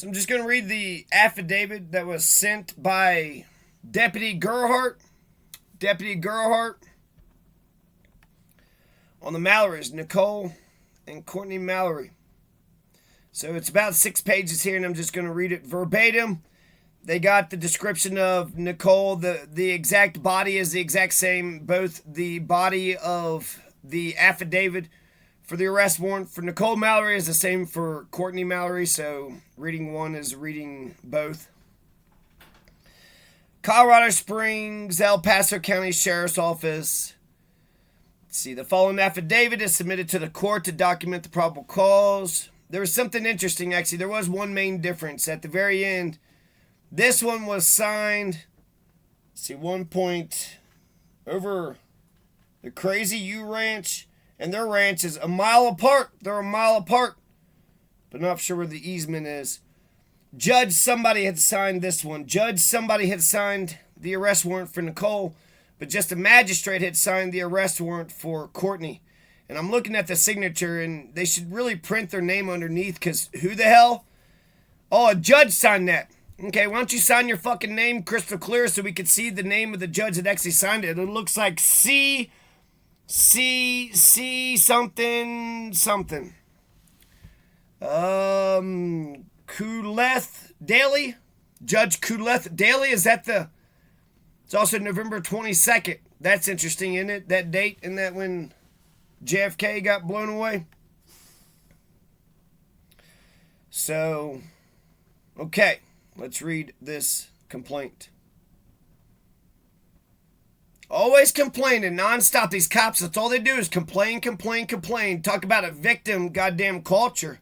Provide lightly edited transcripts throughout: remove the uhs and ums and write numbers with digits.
So I'm just going to read the affidavit that was sent by Deputy Gerhart. Deputy Gerhart on the Mallerys, Nicole and Courtney Mallery. So it's about 6 pages here, and I'm just going to read it verbatim. They got the description of Nicole. The exact body is the exact same. Both the body of the affidavit for the arrest warrant for Nicole Mallery is the same for Courtney Mallery. So reading one is reading both. Colorado Springs, El Paso County Sheriff's Office. Let's see, the following affidavit is submitted to the court to document the probable cause. There was something interesting, actually. There was one main difference. At the very end, this one was signed, let's see, 1 point over the Crazy U Ranch, and their ranch is a mile apart. They're a mile apart, but not sure where the easement is. Judge somebody had signed this one. Judge somebody had signed the arrest warrant for Nicole, but just a magistrate had signed the arrest warrant for Courtney. And I'm looking at the signature, and they should really print their name underneath, because who the hell? Oh, a judge signed that. Okay, why don't you sign your fucking name crystal clear so we could see the name of the judge that actually signed it? It looks like C something. Kuleth Daly? Judge Kuleth Daly? Is that the... It's also November 22nd. That's interesting, isn't it? That date, and that when JFK got blown away. So, okay, let's read this complaint. Always complaining nonstop. These cops, that's all they do is complain. Talk about a victim goddamn culture.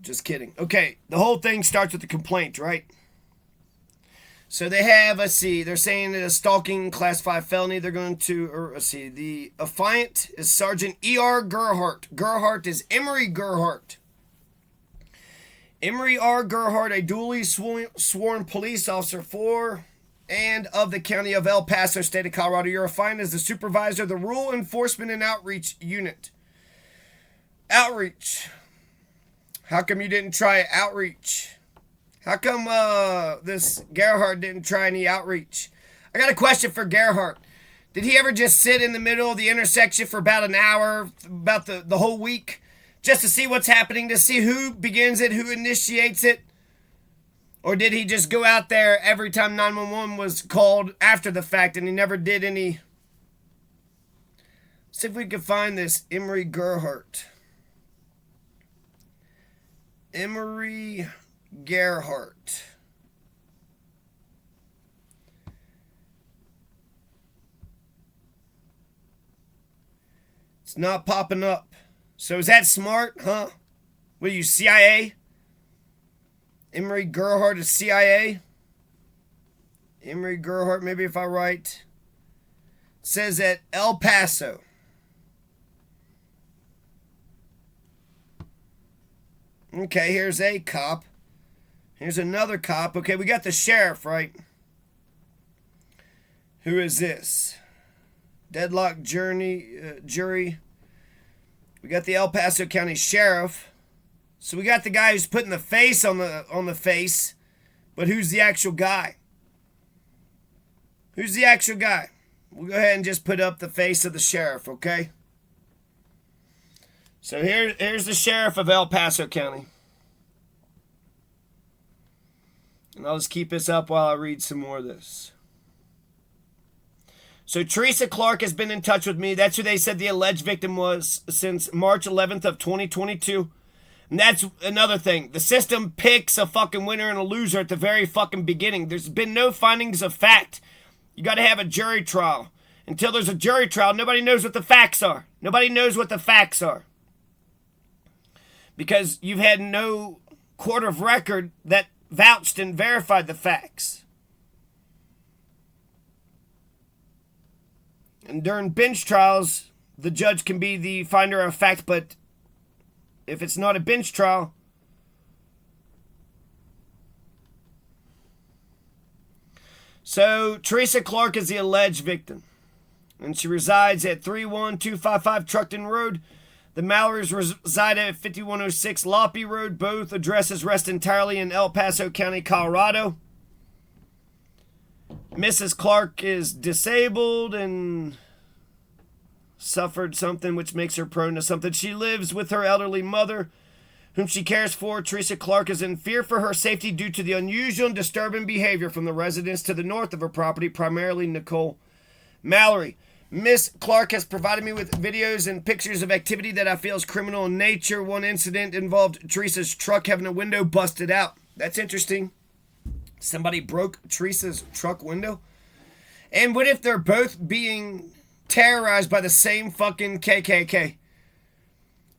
Just kidding. Okay, the whole thing starts with the complaint, right? So they have, let's see, they're saying that a stalking class 5 felony. They're going to, or let's see, the affiant is Sergeant E.R. Gerhart. Gerhart is Emery Gerhart. Emery R. Gerhart, a duly sworn police officer for and of the county of El Paso, state of Colorado. You're assigned as the supervisor of the Rural Enforcement and Outreach Unit. Outreach. How come you didn't try outreach? How come this Gerhart didn't try any outreach? I got a question for Gerhart. Did he ever just sit in the middle of the intersection for about an hour, about the whole week, just to see what's happening, to see who begins it, who initiates it? Or did he just go out there every time 911 was called after the fact and he never did any? Let's see if we can find this Emery Gerhart. Emery Gerhart. It's not popping up. So is that smart, huh? What are you, CIA? Emery Gerhart is CIA? Emery Gerhart, maybe if I write. It says at El Paso. Okay, here's a cop. Here's another cop. Okay, we got the sheriff, right? Who is this? Deadlock jury. We got the El Paso County Sheriff. So we got the guy who's putting the face on the face. But who's the actual guy? Who's the actual guy? We'll go ahead and just put up the face of the sheriff, okay? So here's the sheriff of El Paso County. And I'll just keep this up while I read some more of this. So Teresa Clark has been in touch with me. That's who they said the alleged victim was since March 11th of 2022. And that's another thing. The system picks a fucking winner and a loser at the very fucking beginning. There's been no findings of fact. You got to have a jury trial. Until there's a jury trial, nobody knows what the facts are. Nobody knows what the facts are. Because you've had no court of record that vouched and verified the facts. And during bench trials, the judge can be the finder of fact, but if it's not a bench trial, so Teresa Clark is the alleged victim, and she resides at 31255 Truckton Road, The Mallorys reside at 5106 Loppy Road. Both addresses rest entirely in El Paso County, Colorado. Mrs. Clark is disabled and suffered something which makes her prone to something. She lives with her elderly mother, whom she cares for. Teresa Clark is in fear for her safety due to the unusual and disturbing behavior from the residents to the north of her property, primarily Nicole. Mallery. Miss Clark has provided me with videos and pictures of activity that I feel is criminal in nature. One incident involved Teresa's truck having a window busted out. That's interesting. Somebody broke Teresa's truck window. And what if they're both being terrorized by the same fucking KKK?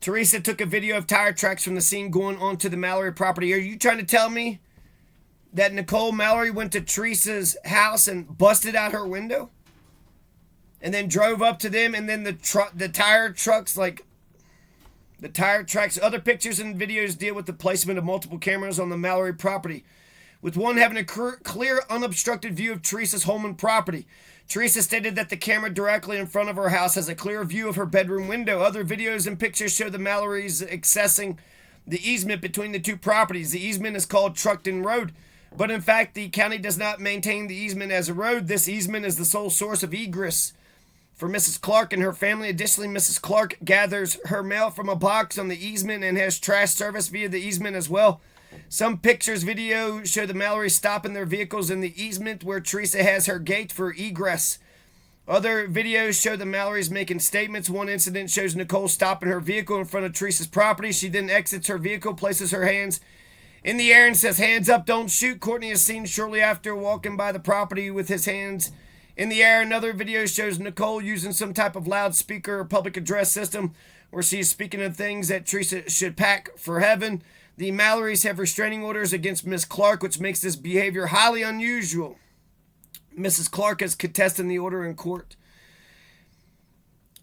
Teresa took a video of tire tracks from the scene going onto the Mallery property. Are you trying to tell me that Nicole Mallery went to Teresa's house and busted out her window? And then drove up to them, and then the tire tracks, other pictures and videos deal with the placement of multiple cameras on the Mallery property, with one having a clear, unobstructed view of Teresa's home and property. Teresa stated that the camera directly in front of her house has a clear view of her bedroom window. Other videos and pictures show the Mallerys accessing the easement between the two properties. The easement is called Truckton Road, but in fact, the county does not maintain the easement as a road. This easement is the sole source of egress for Mrs. Clark and her family. Additionally, Mrs. Clark gathers her mail from a box on the easement and has trash service via the easement as well. Some pictures, video show the Mallerys stopping their vehicles in the easement where Teresa has her gate for egress. Other videos show the Mallerys making statements. One incident shows Nicole stopping her vehicle in front of Teresa's property. She then exits her vehicle, places her hands in the air and says, "Hands up, don't shoot." Courtney is seen shortly after walking by the property with his hands in the air. Another video shows Nicole using some type of loudspeaker or public address system where she is speaking of things that Teresa should pack for heaven. The Mallerys have restraining orders against Miss Clark, which makes this behavior highly unusual. Mrs. Clark is contesting the order in court.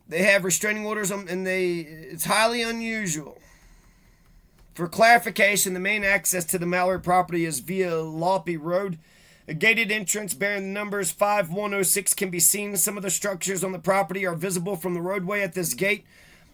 They have restraining orders and it's highly unusual. For clarification, the main access to the Mallery property is via Loppy Road. A gated entrance bearing the numbers 5106 can be seen. Some of the structures on the property are visible from the roadway at this gate.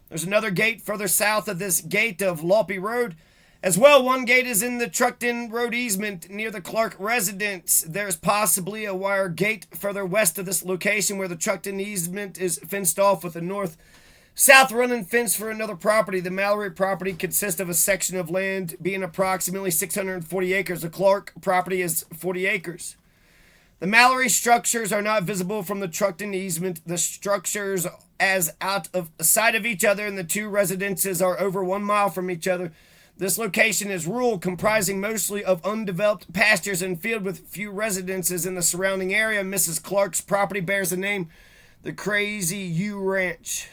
There's another gate further south of this gate of Loppy Road. As well, one gate is in the Truckton Road easement near the Clark residence. There's possibly a wire gate further west of this location where the Truckton easement is fenced off with a north-south running fence for another property. The Mallery property consists of a section of land being approximately 640 acres. The Clark property is 40 acres. The Mallery structures are not visible from the Truckton easement. The structures as out of sight of each other, and the two residences are over 1 mile from each other. This location is rural, comprising mostly of undeveloped pastures and field with few residences in the surrounding area. Mrs. Clark's property bears the name the Crazy U Ranch.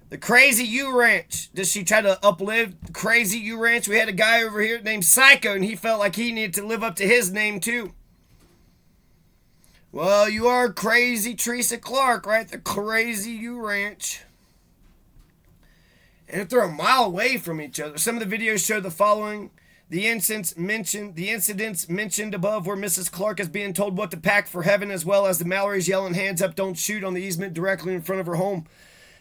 The Crazy U Ranch. Does she try to uplift Crazy U Ranch? We had a guy over here named Psycho, and he felt like he needed to live up to his name too. Well, you are Crazy Teresa Clark, right? The Crazy U Ranch. And if they're a mile away from each other, some of the videos show the following. The incidents mentioned above where Mrs. Clark is being told what to pack for heaven, as well as the Mallerys yelling, "Hands up, don't shoot," on the easement directly in front of her home.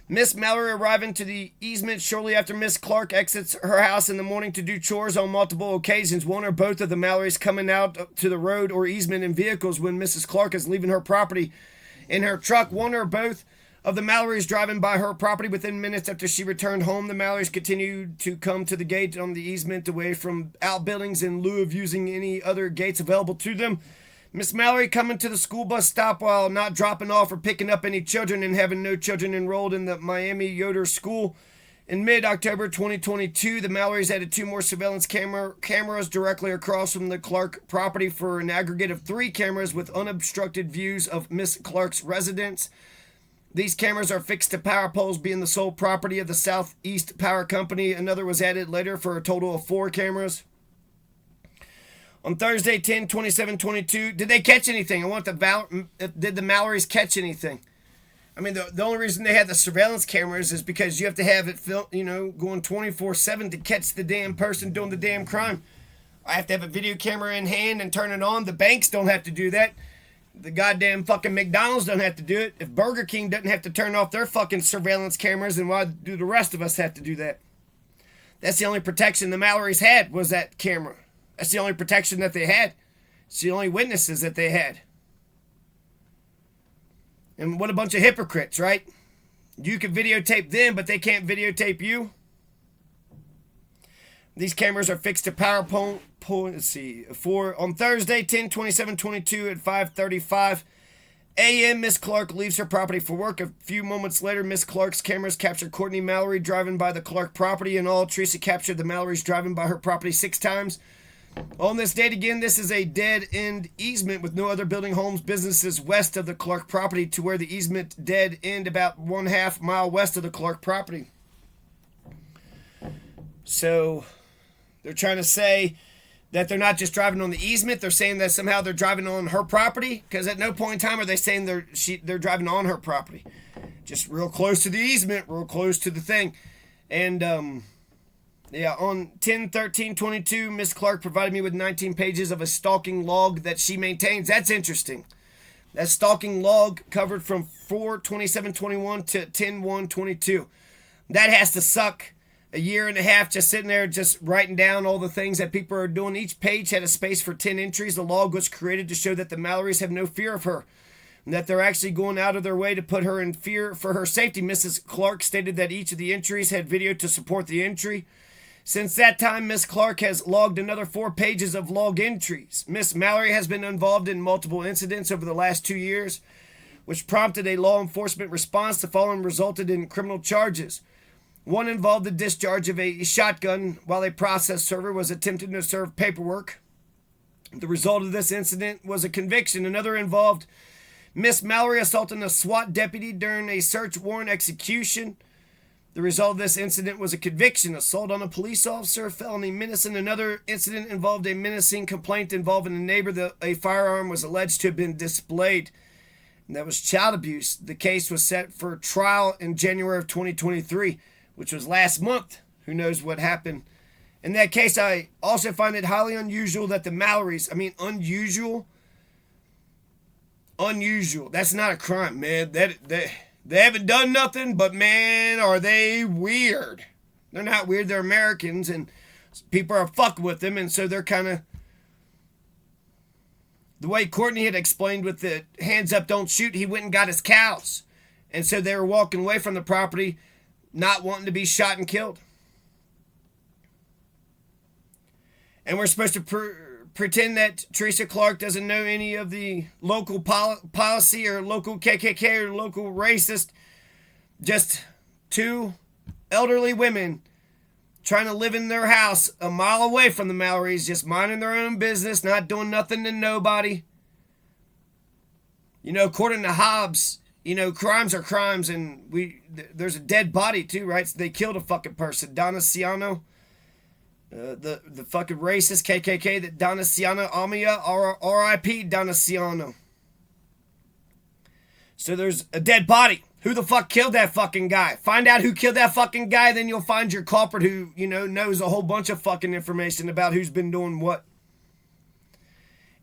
Miss Mallery arriving to the easement shortly after Miss Clark exits her house in the morning to do chores on multiple occasions. One or both of the Mallerys coming out to the road or easement in vehicles when Mrs. Clark is leaving her property in her truck. One or both of the Mallerys driving by her property within minutes after she returned home. The Mallerys continued to come to the gate on the easement away from outbuildings in lieu of using any other gates available to them. Miss Mallery coming to the school bus stop while not dropping off or picking up any children and having no children enrolled in the Miami Yoder School. In mid-October 2022, the Mallerys added 2 more surveillance cameras directly across from the Clark property for an aggregate of 3 cameras with unobstructed views of Miss Clark's residence. These cameras are fixed to power poles, being the sole property of the Southeast Power Company. Another was added later for a total of 4 cameras. On Thursday, 10/27/22, did they catch anything? Did the Mallerys catch anything? I mean, the only reason they had the surveillance cameras is because you have to have it going 24/7 to catch the damn person doing the damn crime. I have to have a video camera in hand and turn it on. The banks don't have to do that. the goddamn fucking McDonald's don't have to do it, if Burger King doesn't have to turn off their fucking surveillance cameras, then why do the rest of us have to do that? That's the only protection the Mallerys had, was that camera. That's the only protection that they had. It's the only witnesses that they had. And what a bunch of hypocrites, right? You can videotape them, but they can't videotape you. These cameras are fixed to PowerPoint. Let's see. On Thursday, 10/27/22 at 5:35 a.m., Miss Clark leaves her property for work. A few moments later, Miss Clark's cameras captured Courtney Mallery driving by the Clark property. In all, Teresa captured the Mallerys driving by her property 6 times. On this date again, this is a dead-end easement with no other building, homes, businesses west of the Clark property to where the easement dead end about 1/2 mile west of the Clark property. So they're trying to say that they're not just driving on the easement. They're saying that somehow they're driving on her property, because at no point in time are they saying they're driving on her property. Just real close to the easement, real close to the thing. And yeah, on 10/13/22, Miss Clark provided me with 19 pages of a stalking log that she maintains. That's interesting. That stalking log covered from 4/27/21 to 10/1/22. That has to suck. A year and a half just sitting there just writing down all the things that people are doing. Each page had a space for 10 entries. The log was created to show that the Mallerys have no fear of her, and that they're actually going out of their way to put her in fear for her safety. Mrs. Clark stated that each of the entries had video to support the entry. Since that time, Miss Clark has logged another 4 pages of log entries. Miss Mallery has been involved in multiple incidents over the last 2 years, which prompted a law enforcement response. The following resulted in criminal charges. One involved the discharge of a shotgun while a process server was attempting to serve paperwork. The result of this incident was a conviction. Another involved Miss Mallery assaulting a SWAT deputy during a search warrant execution. The result of this incident was a conviction. Assault on a police officer, felony menacing. Another incident involved a menacing complaint involving a neighbor that a firearm was alleged to have been displayed. And that was child abuse. The case was set for trial in January of 2023. Which was last month. Who knows what happened. In that case, I also find it highly unusual that the Mallerys, unusual. That's not a crime, man. They haven't done nothing, but man, are they weird. They're not weird, they're Americans, and people are fucking with them, and so they're kind of... The way Courtney had explained with the hands up, don't shoot, he went and got his cows. And so they were walking away from the property, not wanting to be shot and killed. And we're supposed to pretend that Teresa Clark doesn't know any of the local policy or local KKK or local racist. Just 2 elderly women trying to live in their house a mile away from the Mallerys, just minding their own business, not doing nothing to nobody. According to Hobbes, crimes are crimes, and there's a dead body too, right? So they killed a fucking person. Donaciano, the fucking racist KKK, that Donaciano Amia, R.I.P. Donaciano. So there's a dead body. Who the fuck killed that fucking guy? Find out who killed that fucking guy, then you'll find your culprit who, knows a whole bunch of fucking information about who's been doing what.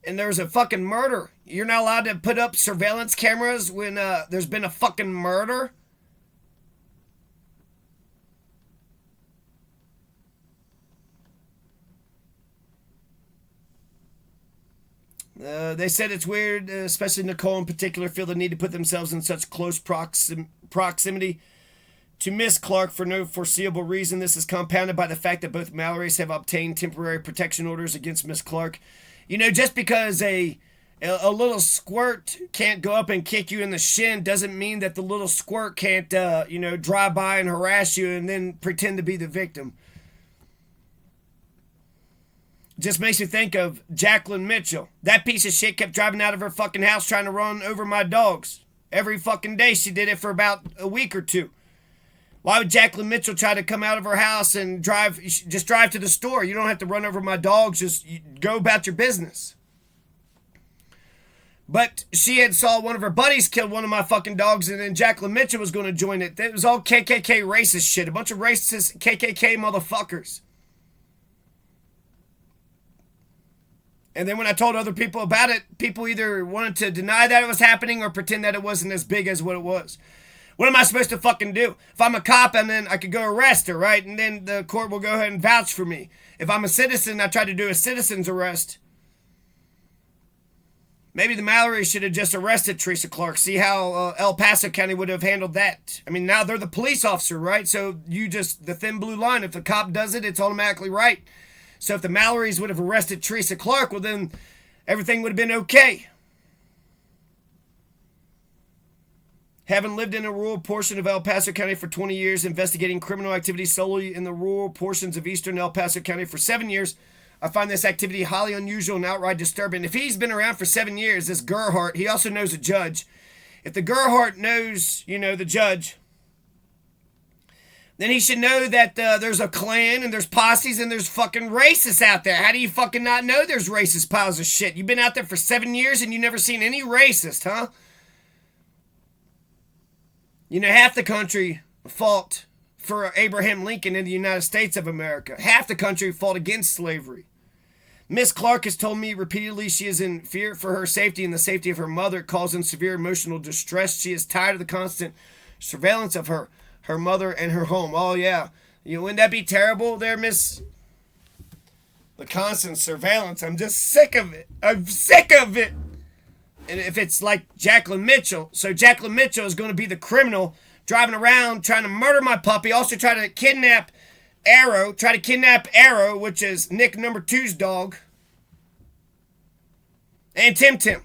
And there's a fucking murder. You're not allowed to put up surveillance cameras when there's been a fucking murder. They said it's weird, especially Nicole in particular, feel the need to put themselves in such close proximity to Miss Clark for no foreseeable reason. This is compounded by the fact that both Mallerys have obtained temporary protection orders against Miss Clark. Just because a little squirt can't go up and kick you in the shin doesn't mean that the little squirt can't, drive by and harass you and then pretend to be the victim. Just makes me think of Jacqueline Mitchell. That piece of shit kept driving out of her fucking house trying to run over my dogs. Every fucking day she did it for about a week or 2. Why would Jacqueline Mitchell try to come out of her house and drive to the store? You don't have to run over my dogs. Just go about your business. But she had saw one of her buddies kill one of my fucking dogs, and then Jacqueline Mitchell was going to join it. It was all KKK racist shit. A bunch of racist KKK motherfuckers. And then when I told other people about it, people either wanted to deny that it was happening or pretend that it wasn't as big as what it was. What am I supposed to fucking do? If I'm a cop, and then I could go arrest her, right? And then the court will go ahead and vouch for me. If I'm a citizen, I try to do a citizen's arrest. Maybe the Mallery should have just arrested Teresa Clark. See how El Paso County would have handled that. I mean, now they're the police officer, right? So the thin blue line, if the cop does it, it's automatically right. So if the Mallerys would have arrested Teresa Clark, well then everything would have been okay. Having lived in a rural portion of El Paso County for 20 years, investigating criminal activity solely in the rural portions of eastern El Paso County for 7 years, I find this activity highly unusual and outright disturbing. If he's been around for 7 years, this Gerhart, he also knows a judge. If the Gerhart knows, the judge, then he should know that there's a clan and there's posses and there's fucking racists out there. How do you fucking not know there's racist piles of shit? You've been out there for 7 years and you never seen any racist, huh? Half the country fought for Abraham Lincoln in the United States of America. Half the country fought against slavery. Miss Clark has told me repeatedly she is in fear for her safety and the safety of her mother, causing severe emotional distress. She is tired of the constant surveillance of her mother, and her home. Oh, yeah. Wouldn't that be terrible there, Miss? The constant surveillance. I'm just sick of it. I'm sick of it. And if it's like Jacqueline Mitchell, so Jacqueline Mitchell is going to be the criminal driving around trying to murder my puppy, also try to kidnap Arrow, which is Nick number 2's dog, and Tim Tim.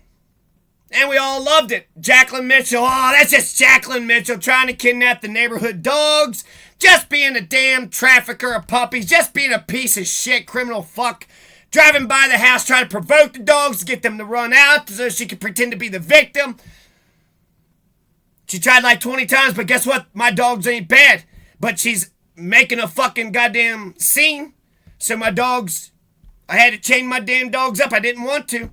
And we all loved it. Jacqueline Mitchell, oh, that's just Jacqueline Mitchell trying to kidnap the neighborhood dogs, just being a damn trafficker of puppies, just being a piece of shit criminal fuck, driving by the house trying to provoke the dogs to get them to run out so she could pretend to be the victim. She tried like 20 times, but guess what? My dogs ain't bad. But she's making a fucking goddamn scene. So I had to chain my damn dogs up. I didn't want to.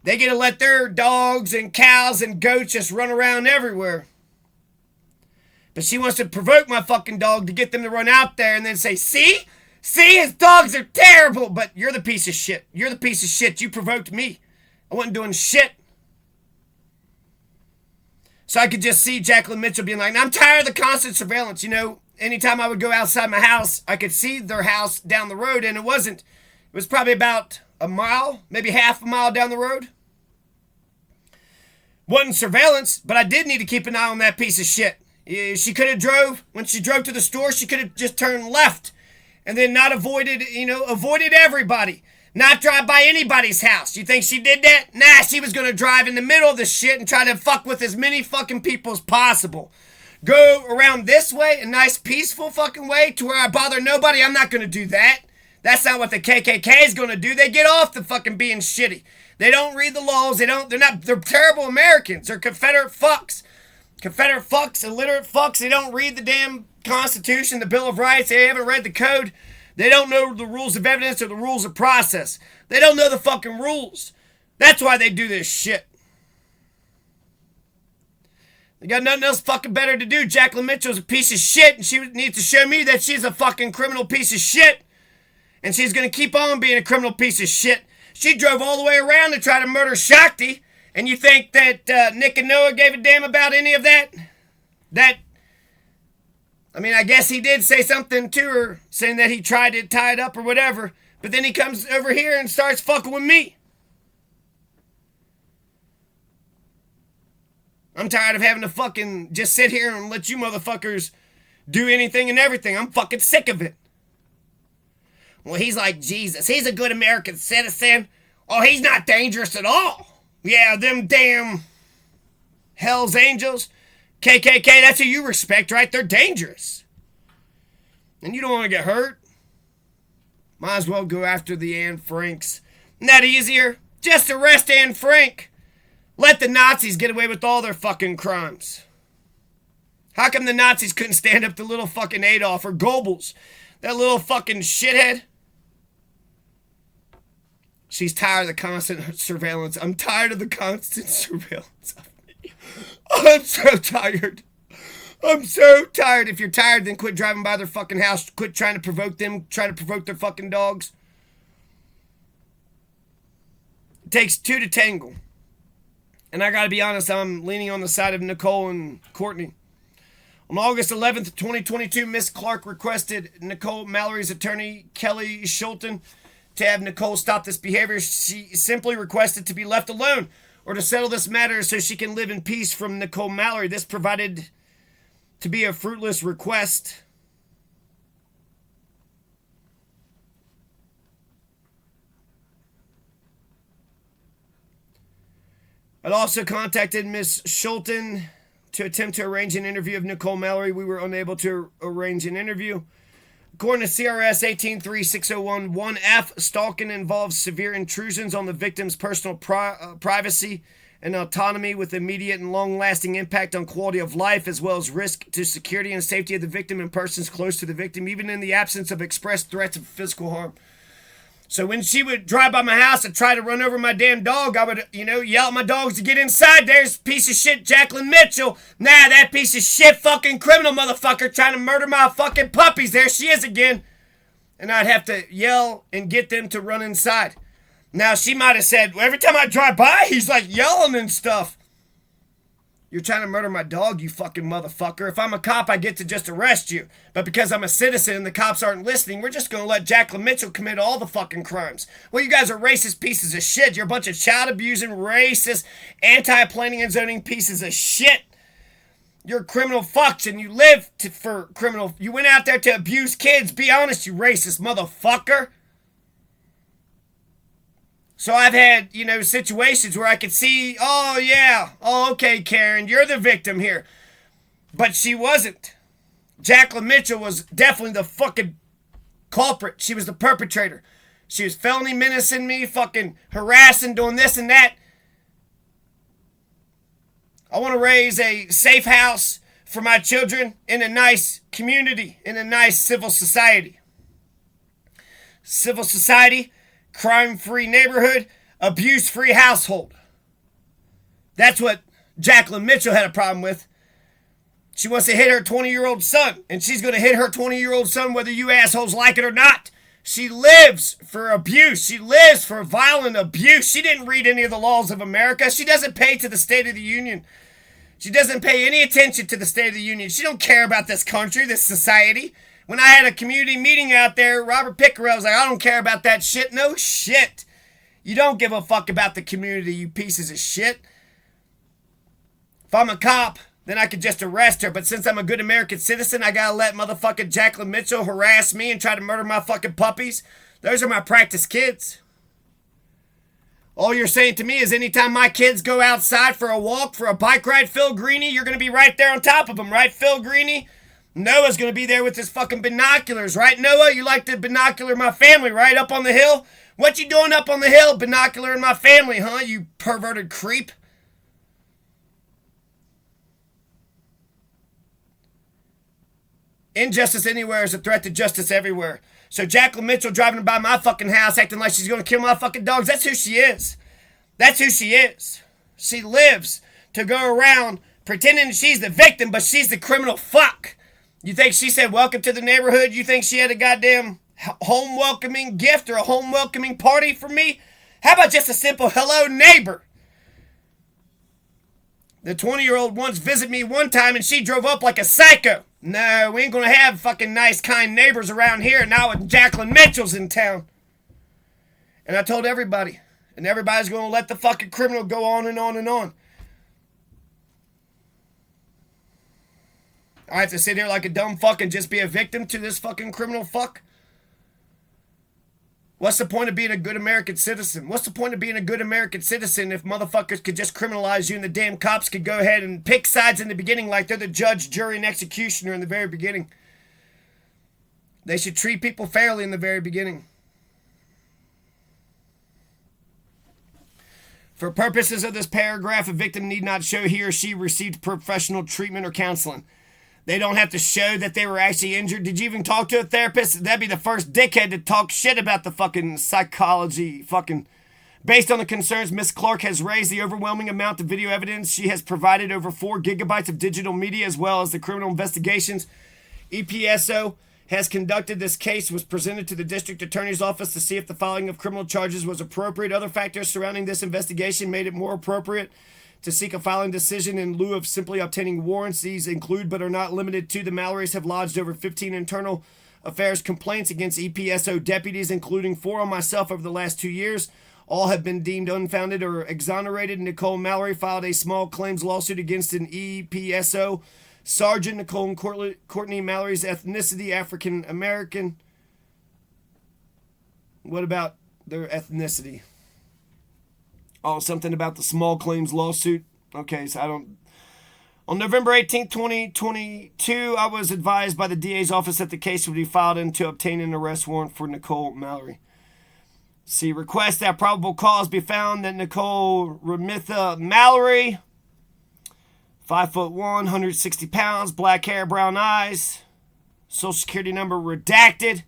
They get to let their dogs and cows and goats just run around everywhere. But she wants to provoke my fucking dog to get them to run out there and then say, see, his dogs are terrible. But you're the piece of shit. You're the piece of shit. You provoked me. I wasn't doing shit. So I could just see Jacqueline Mitchell being like, I'm tired of the constant surveillance. Anytime I would go outside my house, I could see their house down the road. And it was probably about a mile, maybe half a mile down the road. Wasn't surveillance, but I did need to keep an eye on that piece of shit. She could have when she drove to the store, she could have just turned left and then not avoided everybody. Not drive by anybody's house. You think she did that? Nah, she was going to drive in the middle of the shit and try to fuck with as many fucking people as possible. Go around this way, a nice peaceful fucking way to where I bother nobody. I'm not going to do that. That's not what the KKK is going to do. They get off the fucking being shitty. They don't read the laws. They're terrible Americans. They're Confederate fucks. Confederate fucks, illiterate fucks. They don't read the damn Constitution, the Bill of Rights. They haven't read the code. They don't know the rules of evidence or the rules of process. They don't know the fucking rules. That's why they do this shit. They got nothing else fucking better to do. Jacqueline Mitchell's a piece of shit, and she needs to show me that she's a fucking criminal piece of shit. And she's going to keep on being a criminal piece of shit. She drove all the way around to try to murder Shakti. And you think that Nick and Noah gave a damn about any of that? I guess he did say something to her, saying that he tried to tie it up or whatever. But then he comes over here and starts fucking with me. I'm tired of having to fucking just sit here and let you motherfuckers do anything and everything. I'm fucking sick of it. Well, he's like Jesus. He's a good American citizen. Oh, he's not dangerous at all. Yeah, them damn Hell's Angels, KKK, that's who you respect, right? They're dangerous. And you don't want to get hurt. Might as well go after the Anne Franks. Isn't that easier? Just arrest Anne Frank. Let the Nazis get away with all their fucking crimes. How come the Nazis couldn't stand up to little fucking Adolf or Goebbels? That little fucking shithead? She's tired of the constant surveillance. I'm tired of the constant surveillance of me. I'm so tired. I'm so tired. If you're tired, then quit driving by their fucking house. Quit trying to provoke them. Try to provoke their fucking dogs. It takes two to tangle. And I gotta be honest, I'm leaning on the side of Nicole and Courtney. On August 11th, 2022, Miss Clark requested Nicole Mallery's attorney, Kelly Schulten, to have Nicole stop this behavior. She simply requested to be left alone or to settle this matter so she can live in peace from Nicole Mallery. This provided to be a fruitless request. I'd also contacted Miss Schulten to attempt to arrange an interview of Nicole Mallery. We were unable to arrange an interview. According to CRS 183601-1F, stalking involves severe intrusions on the victim's personal privacy and autonomy with immediate and long-lasting impact on quality of life, as well as risk to security and safety of the victim and persons close to the victim, even in the absence of express threats of physical harm. So when she would drive by my house and try to run over my damn dog, I would, yell at my dogs to get inside. There's piece of shit Jacqueline Mitchell. Nah, that piece of shit fucking criminal motherfucker trying to murder my fucking puppies. There she is again. And I'd have to yell and get them to run inside. Now, she might have said, well, every time I drive by, he's like yelling and stuff. You're trying to murder my dog, you fucking motherfucker. If I'm a cop, I get to just arrest you. But because I'm a citizen and the cops aren't listening, we're just going to let Jacqueline Mitchell commit all the fucking crimes. Well, you guys are racist pieces of shit. You're a bunch of child-abusing, racist, anti-planning and zoning pieces of shit. You're criminal fucks and you live for criminal... You went out there to abuse kids. Be honest, you racist motherfucker. So I've had, situations where I could see, okay, Karen, you're the victim here. But she wasn't. Jacqueline Mitchell was definitely the fucking culprit. She was the perpetrator. She was felony menacing me, fucking harassing, doing this and that. I want to raise a safe house for my children in a nice community, in a nice civil society. Civil society, crime-free neighborhood, abuse-free household. That's what Jacqueline Mitchell had a problem with. She wants to hit her 20-year-old son, and she's going to hit her 20-year-old son whether you assholes like it or not. She lives for abuse. She lives for violent abuse. She didn't read any of the laws of America. She doesn't pay to the State of the Union. She doesn't pay any attention to the State of the Union. She don't care about this country, this society. When I had a community meeting out there, Robert Pickerel was like, I don't care about that shit. No shit. You don't give a fuck about the community, you pieces of shit. If I'm a cop, then I could just arrest her. But since I'm a good American citizen, I gotta let motherfucking Jacqueline Mitchell harass me and try to murder my fucking puppies. Those are my practice kids. All you're saying to me is anytime my kids go outside for a walk, for a bike ride, Phil Greeny, you're gonna be right there on top of them, right, Phil Greeny? Noah's going to be there with his fucking binoculars, right, Noah? You like to binocular my family, right, up on the hill? What you doing up on the hill binocularing my family, huh, you perverted creep? Injustice anywhere is a threat to justice everywhere. So Jacqueline Mitchell driving by my fucking house acting like she's going to kill my fucking dogs, that's who she is. That's who she is. She lives to go around pretending she's the victim, but she's the criminal fuck. You think she said welcome to the neighborhood? You think she had a goddamn home welcoming gift or a home welcoming party for me? How about just a simple hello neighbor? The 20-year-old once visited me one time and she drove up like a psycho. No, we ain't gonna have fucking nice, kind neighbors around here now with Jacqueline Mitchell's in town. And I told everybody. And everybody's gonna let the fucking criminal go on and on and on. I have to sit here like a dumb fuck and just be a victim to this fucking criminal fuck? What's the point of being a good American citizen? What's the point of being a good American citizen if motherfuckers could just criminalize you and the damn cops could go ahead and pick sides in the beginning like they're the judge, jury, and executioner in the very beginning? They should treat people fairly in the very beginning. For purposes of this paragraph, a victim need not show he or she received professional treatment or counseling. They don't have to show that they were actually injured. Did you even talk to a therapist? That'd be the first dickhead to talk shit about the fucking psychology. Based on the concerns Miss Clark has raised, the overwhelming amount of video evidence she has provided, over 4 gigabytes of digital media, as well as the criminal investigations, EPSO, has conducted this case was presented to the district attorney's office to see if the filing of criminal charges was appropriate. Other factors surrounding this investigation made it more appropriate to seek a filing decision in lieu of simply obtaining warrants. These include, but are not limited to, the Mallerys have lodged over 15 internal affairs complaints against EPSO deputies, including 4 on myself over the last 2 years. All have been deemed unfounded or exonerated. Nicole Mallery filed a small claims lawsuit against an EPSO sergeant. Nicole and Courtney Mallery's ethnicity, African American. What about their ethnicity? Oh, something about the small claims lawsuit. Okay, so I don't... On November 18, 2022, I was advised by the DA's office that the case would be filed in to obtain an arrest warrant for Nicole Mallery. See, request that probable cause be found that Nicole Remitha Mallery, 5'1", 160 pounds, black hair, brown eyes, social security number redacted,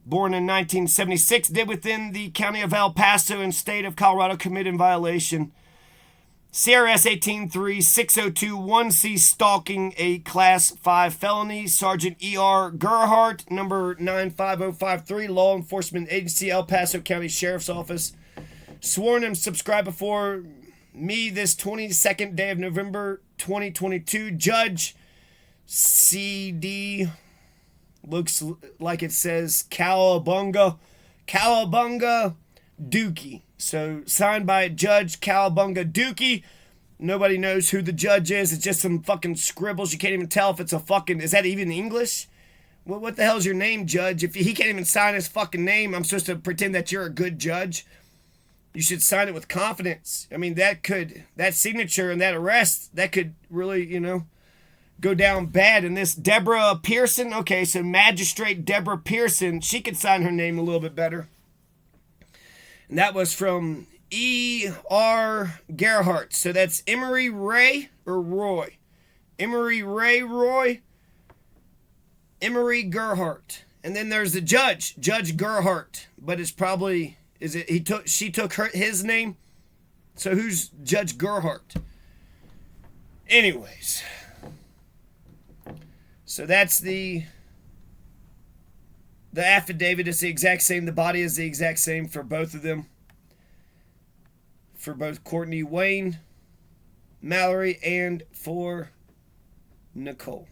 born in 1976, did within the county of El Paso and state of Colorado, commit in violation CRS 18-3-6021C, stalking, a class 5 felony. Sergeant E.R. Gerhart, number 95053, Law Enforcement Agency, El Paso County Sheriff's Office. Sworn and subscribed before me this 22nd day of November 2022. Judge C.D. looks like it says Cowabunga Dookie. So, signed by Judge Cowabunga Dookie. Nobody knows who the judge is. It's just some fucking scribbles. You can't even tell if it's a fucking... Is that even English? What the hell's your name, Judge? If he can't even sign his fucking name, I'm supposed to pretend that you're a good judge? You should sign it with confidence. I mean, that signature and that arrest, that could really, go down bad. And this Deborah Pearson, okay, so Magistrate Deborah Pearson, she could sign her name a little bit better. And that was from E.R. Gerhart. So that's Emery Ray or Roy? Emery Ray Roy? Emery Gerhart. And then there's the judge, Judge Gerhart. But it's probably, she took his name? So who's Judge Gerhart? Anyways. So that's the affidavit is the exact same. The body is the exact same for both of them. For both Courtney Wayne Mallery and for Nicole.